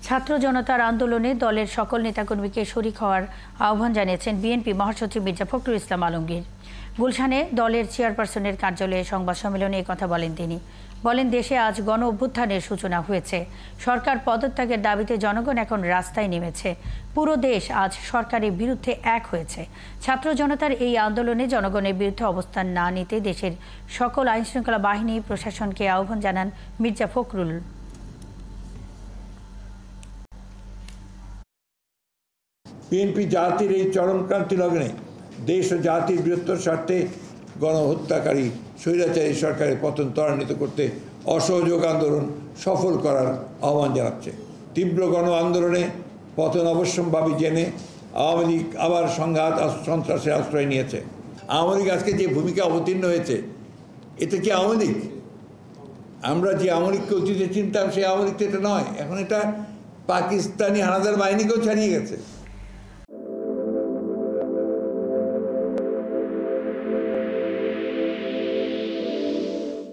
ছাত্র জনতার আন্দোলনে দলের সকল নেতাকর্মীকে শরিক হওয়ার আহ্বান জানিয়েছেন বিএনপি মহাসচিব মির্জা ফখরুল ইসলাম আলমগীর। গুলশানে দলের চেয়ারপারসনের কার্যালয়ে সংবাদ সম্মেলনে এই কথা বলেন তিনি। বলেন, দেশে আজ গণ অভ্যুত্থানের সূচনা হয়েছে। সরকার পদত্যাগের দাবিতে জনগণ এখন রাস্তায় নেমেছে। পুরো দেশ আজ সরকারের বিরুদ্ধে এক হয়েছে। ছাত্র জনতার এই আন্দোলনে জনগণের বিরুদ্ধে অবস্থান না নিতে দেশের সকল আইনশৃঙ্খলা বাহিনী প্রশাসনকে আহ্বান জানান মির্জা ফখরুল। বিএনপি জাতির এই চরমক্রান্তি লগ্নে দেশ ও জাতির বৃহত্তর স্বার্থে গণহত্যাকারী স্বৈরাচারী সরকারের পতন ত্বরান্বিত করতে অসহযোগ আন্দোলন সফল করার আহ্বান জানাচ্ছে। তীব্র গণ আন্দোলনে পতন অবশ্যম্ভাবী জেনে আওয়ামী লীগ আবার সংঘাত সন্ত্রাসের আশ্রয় নিয়েছে। আওয়ামী লীগ আজকে যে ভূমিকা অবতীর্ণ হয়েছে, এটা কি আওয়ামী লীগ? আমরা যে আওয়ামী লীগকে অতীতে চিনতাম সেই আওয়ামী লীগ তো এটা নয়। এখন এটা পাকিস্তানি হানাদার বাহিনীকেও ছাড়িয়ে গেছে।